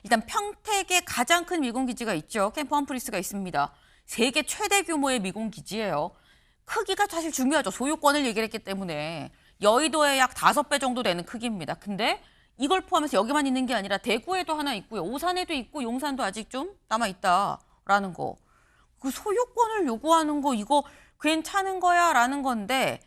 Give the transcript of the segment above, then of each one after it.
일단 평택에 가장 큰 미군 기지가 있죠. 캠프 험프리스가 있습니다. 세계 최대 규모의 미군 기지예요. 크기가 사실 중요하죠. 소유권을 얘기를 했기 때문에 여의도의 약 5배 정도 되는 크기입니다. 근데 이걸 포함해서 여기만 있는 게 아니라 대구에도 하나 있고요. 오산에도 있고 용산도 아직 좀 남아있다라는 거. 그 소유권을 요구하는 거 이거 괜찮은 거야? 라는 건데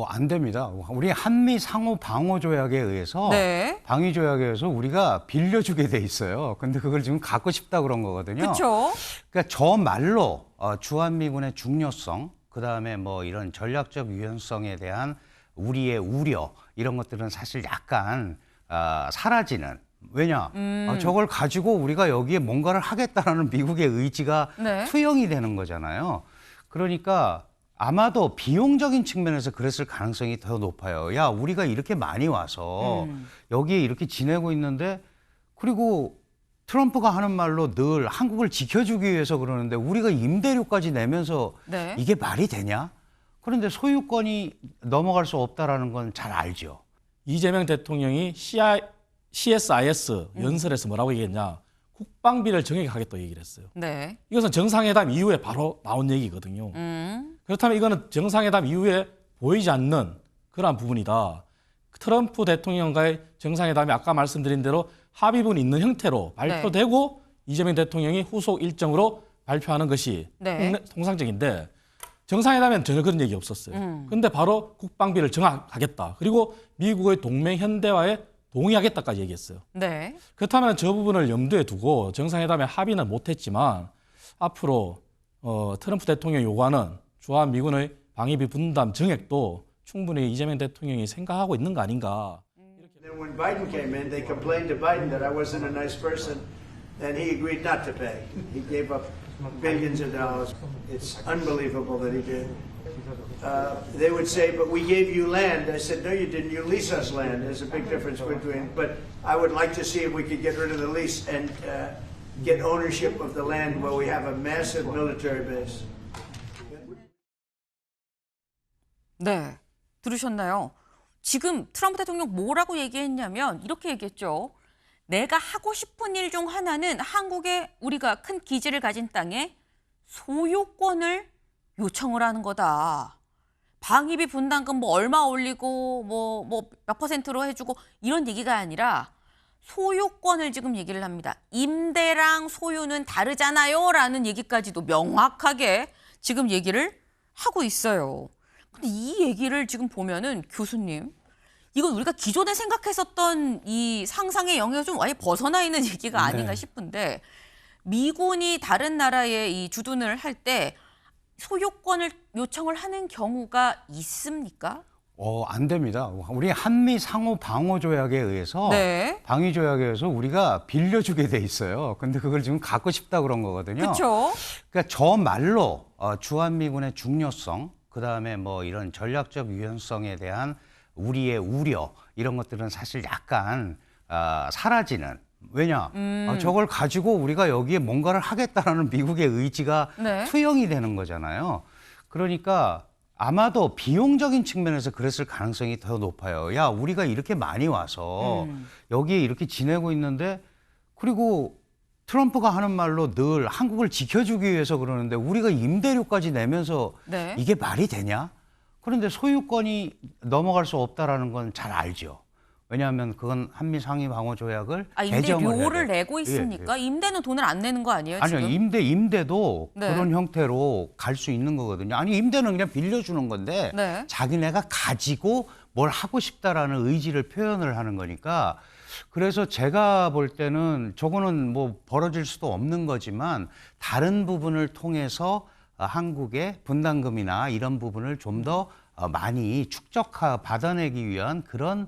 안 됩니다. 우리 한미 상호 방호 조약에 의해서 네. 방위 조약에 의해서 우리가 빌려주게 돼 있어요. 근데 그걸 지금 갖고 싶다 그런 거거든요. 그렇죠. 그러니까 저 말로 주한미군의 중요성, 그다음에 뭐 이런 전략적 유연성에 대한 우리의 우려 이런 것들은 사실 약간 사라지는. 왜냐? 저걸 가지고 우리가 여기에 뭔가를 하겠다라는 미국의 의지가 네. 투영이 되는 거잖아요. 그러니까 아마도 비용적인 측면에서 그랬을 가능성이 더 높아요. 야, 우리가 이렇게 많이 와서 여기에 이렇게 지내고 있는데, 그리고 트럼프가 하는 말로 늘 한국을 지켜주기 위해서 그러는데 우리가 임대료까지 내면서 네. 이게 말이 되냐? 그런데 소유권이 넘어갈 수 없다라는 건 잘 알죠. 이재명 대통령이 CSIS 연설에서 뭐라고 얘기했냐. 국방비를 정액하겠다고 얘기를 했어요. 네. 이것은 정상회담 이후에 바로 나온 얘기거든요. 그렇다면 이거는 정상회담 이후에 보이지 않는 그러한 부분이다. 트럼프 대통령과의 정상회담이 아까 말씀드린 대로 합의문이 있는 형태로 발표되고 이재명 대통령이 후속 일정으로 발표하는 것이 통상적인데 정상회담에는 전혀 그런 얘기 없었어요. 그런데 바로 국방비를 정하겠다. 그리고 미국의 동맹 현대화에 동의하겠다까지 얘기했어요. 네. 그렇다면 저 부분을 염두에 두고 정상회담에 합의는 못했지만 앞으로 트럼프 대통령이 요구하는 주한미군의 방위비 분담 정액도 충분히 이재명 대통령이 생각하고 있는 거 아닌가. Then when Biden came in, they complained to Biden that I wasn't a nice person, and he agreed not to pay. He gave up billions of dollars. It's unbelievable that he did. They would say, but we gave you land. I said, no, you didn't. You lease us land. There's a big difference between, but I would like to see if we could get rid of the lease and get ownership of the land where we have a massive military base. 네. 들으셨나요? 지금 트럼프 대통령 뭐라고 얘기했냐면 이렇게 얘기했죠. 내가 하고 싶은 일 중 하나는 한국에 우리가 큰 기지를 가진 땅에 소유권을 요청을 하는 거다. 방위비 분담금 뭐 얼마 올리고 뭐 몇 퍼센트로 해주고 이런 얘기가 아니라 소유권을 지금 얘기를 합니다. 임대랑 소유는 다르잖아요. 라는 얘기까지도 명확하게 지금 얘기를 하고 있어요. 근데 이 얘기를 지금 보면은 교수님, 이건 우리가 기존에 생각했었던 이 상상의 영역에서 좀 아예 벗어나 있는 얘기가 아닌가 싶은데 미군이 다른 나라에 이 주둔을 할 때 소유권을 요청을 하는 경우가 있습니까? 안 됩니다. 우리 한미 상호 방호 조약에 의해서 방위 조약에 의해서 우리가 빌려주게 돼 있어요. 근데 그걸 지금 갖고 싶다 그런 거거든요. 그렇죠. 그러니까 저 말로 주한미군의 중요성, 그다음에 뭐 이런 전략적 유연성에 대한 우리의 우려 이런 것들은 사실 약간 사라지는. 왜냐? 저걸 가지고 우리가 여기에 뭔가를 하겠다라는 미국의 의지가 투영이 되는 거잖아요. 그러니까 아마도 비용적인 측면에서 그랬을 가능성이 더 높아요. 야, 우리가 이렇게 많이 와서 여기에 이렇게 지내고 있는데, 그리고 트럼프가 하는 말로 늘 한국을 지켜주기 위해서 그러는데 우리가 임대료까지 내면서 이게 말이 되냐? 그런데 소유권이 넘어갈 수 없다라는 건 잘 알죠. 왜냐하면 그건 한미 상위 방호 조약을 개정을 임대료를 내고 있습니까? 임대는 돈을 안 내는 거 아니에요? 아니요, 지금? 임대도 그런 형태로 갈 수 있는 거거든요. 아니, 임대는 그냥 빌려주는 건데 자기네가 가지고 뭘 하고 싶다라는 의지를 표현을 하는 거니까. 그래서 제가 볼 때는 저거는 뭐 벌어질 수도 없는 거지만 다른 부분을 통해서 한국의 분담금이나 이런 부분을 좀 더 많이 받아내기 위한 그런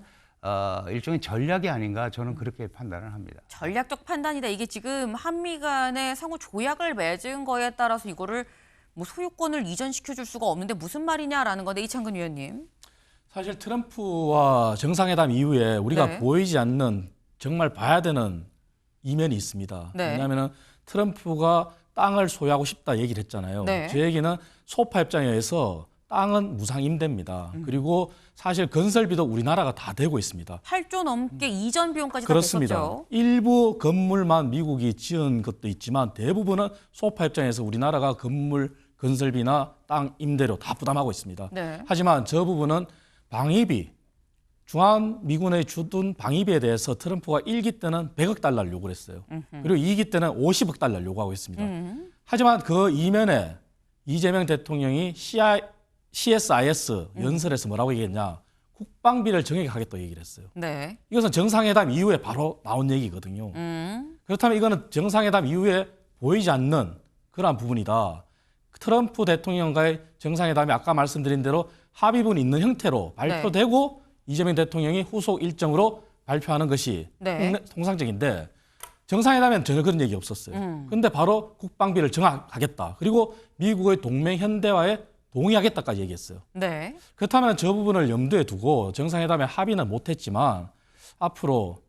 일종의 전략이 아닌가, 저는 그렇게 판단을 합니다. 전략적 판단이다. 이게 지금 한미 간의 상호 조약을 맺은 거에 따라서 이거를 뭐 소유권을 이전시켜줄 수가 없는데 무슨 말이냐라는 건데, 이창근 위원님. 사실 트럼프와 정상회담 이후에 우리가 보이지 않는, 정말 봐야 되는 이면이 있습니다. 왜냐하면 트럼프가 땅을 소유하고 싶다 얘기를 했잖아요. 저 얘기는 소파 입장에 의해서 땅은 무상 임대입니다. 그리고 사실 건설비도 우리나라가 다 대고 있습니다. 8조 넘게 이전 비용까지 다 그렇습니다. 됐었죠. 일부 건물만 미국이 지은 것도 있지만 대부분은 소파 입장에서 우리나라가 건물 건설비나 땅 임대료 다 부담하고 있습니다. 네. 하지만 저 부분은 방위비, 중앙미군의 주둔 방위비에 대해서 트럼프가 1기 때는 100억 달러를 요구를 했어요. 그리고 2기 때는 50억 달러를 요구하고 있습니다. 하지만 그 이면에 이재명 대통령이 CSIS 연설에서 뭐라고 얘기했냐. 국방비를 정액하겠다고 얘기를 했어요. 네. 이것은 정상회담 이후에 바로 나온 얘기거든요. 그렇다면 이거는 정상회담 이후에 보이지 않는 그러한 부분이다. 트럼프 대통령과의 정상회담이 아까 말씀드린 대로 합의문이 있는 형태로 발표되고 이재명 대통령이 후속 일정으로 발표하는 것이 네. 통상적인데 정상회담에는 전혀 그런 얘기 없었어요. 그런데 바로 국방비를 정하겠다. 그리고 미국의 동맹 현대화에 동의하겠다까지 얘기했어요. 네. 그렇다면 저 부분을 염두에 두고 정상회담에 합의는 못했지만 앞으로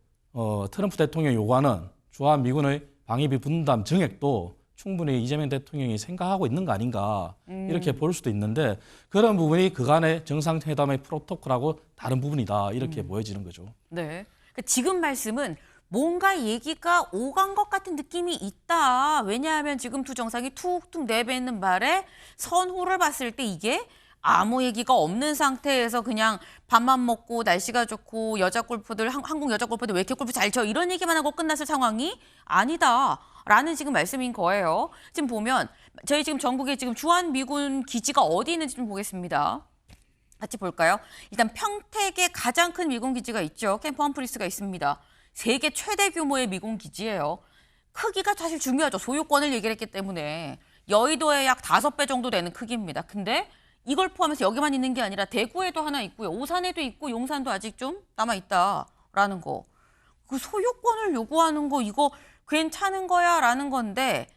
트럼프 대통령이 요구하는 주한미군의 방위비 분담 정액도 충분히 이재명 대통령이 생각하고 있는 거 아닌가 이렇게 볼 수도 있는데 그런 부분이 그간의 정상회담의 프로토콜하고 다른 부분이다 이렇게 보여지는 거죠. 네. 그러니까 지금 말씀은 뭔가 얘기가 오간 것 같은 느낌이 있다. 왜냐하면 지금 두 정상이 툭툭 내뱉는 말에 선호를 봤을 때 이게 아무 얘기가 없는 상태에서 그냥 밥만 먹고 날씨가 좋고 여자 골퍼들 한국 여자 골퍼들 왜 이렇게 골프 잘 쳐 이런 얘기만 하고 끝났을 상황이 아니다라는 지금 말씀인 거예요. 지금 보면 저희 지금 전국에 지금 주한미군 기지가 어디 있는지 좀 보겠습니다. 같이 볼까요? 일단 평택에 가장 큰 미군 기지가 있죠. 캠프 험프리스가 있습니다. 세계 최대 규모의 미군 기지예요. 크기가 사실 중요하죠. 소유권을 얘기를 했기 때문에 여의도의 약 5배 정도 되는 크기입니다. 근데 이걸 포함해서 여기만 있는 게 아니라 대구에도 하나 있고요. 오산에도 있고 용산도 아직 좀 남아있다라는 거. 그 소유권을 요구하는 거 이거 괜찮은 거야 라는 건데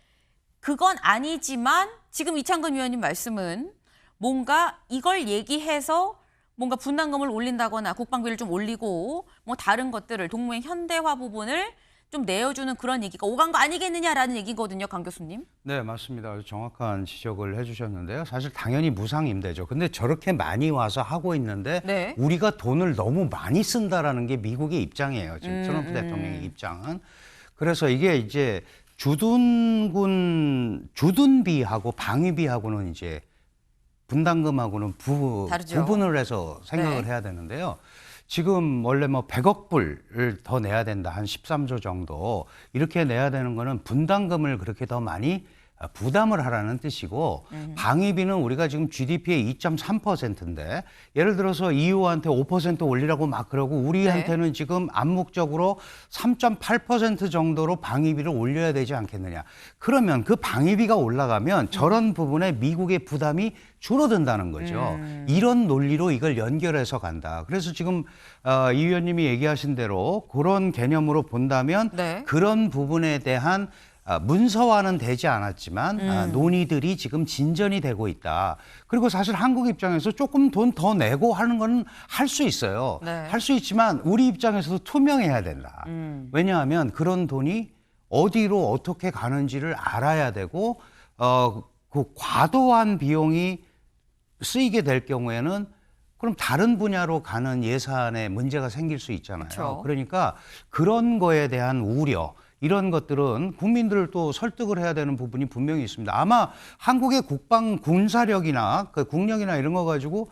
그건 아니지만 지금 이창근 위원님 말씀은 뭔가 이걸 얘기해서 뭔가 분담금을 올린다거나 국방비를 좀 올리고 뭐 다른 것들을 동맹 현대화 부분을 좀 내어주는 그런 얘기가 오간 거 아니겠느냐라는 얘기거든요, 강 교수님. 네, 맞습니다. 아주 정확한 지적을 해주셨는데요. 사실 당연히 무상임대죠. 근데 저렇게 많이 와서 하고 있는데 네. 우리가 돈을 너무 많이 쓴다라는 게 미국의 입장이에요. 지금 트럼프 대통령의 입장은. 그래서 이게 이제 주둔비하고 방위비하고는 이제 분담금하고는 다르죠. 구분을 해서 생각을 해야 되는데요. 지금 원래 뭐 100억 불을 더 내야 된다. 한 13조 정도. 이렇게 내야 되는 거는 분담금을 그렇게 더 많이 부담을 하라는 뜻이고 방위비는 우리가 지금 GDP의 2.3%인데 예를 들어서 EU한테 5% 올리라고 막 그러고 우리한테는 지금 암묵적으로 3.8% 정도로 방위비를 올려야 되지 않겠느냐. 그러면 그 방위비가 올라가면 저런 부분에 미국의 부담이 줄어든다는 거죠. 이런 논리로 이걸 연결해서 간다. 그래서 지금 이 의원님이 얘기하신 대로 그런 개념으로 본다면 그런 부분에 대한 문서화는 되지 않았지만 논의들이 지금 진전이 되고 있다. 그리고 사실 한국 입장에서 조금 돈 더 내고 하는 건 할 수 있어요. 할 수 있지만 우리 입장에서도 투명해야 된다. 왜냐하면 그런 돈이 어디로 어떻게 가는지를 알아야 되고 그 과도한 비용이 쓰이게 될 경우에는 그럼 다른 분야로 가는 예산에 문제가 생길 수 있잖아요. 그렇죠. 그러니까 그런 거에 대한 우려 이런 것들은 국민들을 또 설득을 해야 되는 부분이 분명히 있습니다. 아마 한국의 국방 군사력이나 그 국력이나 이런 거 가지고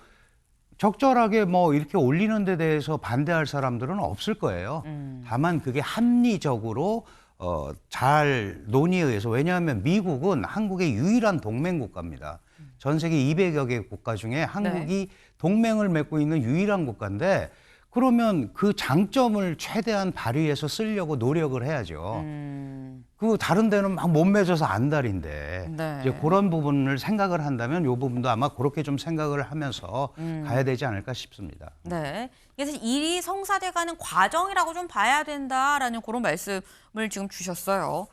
적절하게 뭐 이렇게 올리는 데 대해서 반대할 사람들은 없을 거예요. 다만 그게 합리적으로 잘 논의에 의해서 왜냐하면 미국은 한국의 유일한 동맹 국가입니다. 전 세계 200여 개 국가 중에 한국이 동맹을 맺고 있는 유일한 국가인데 그러면 그 장점을 최대한 발휘해서 쓰려고 노력을 해야죠. 그 다른 데는 막 못 맺어서 안달인데 이제 그런 부분을 생각을 한다면 이 부분도 아마 그렇게 좀 생각을 하면서 가야 되지 않을까 싶습니다. 네. 그래서 일이 성사돼가는 과정이라고 좀 봐야 된다라는 그런 말씀을 지금 주셨어요.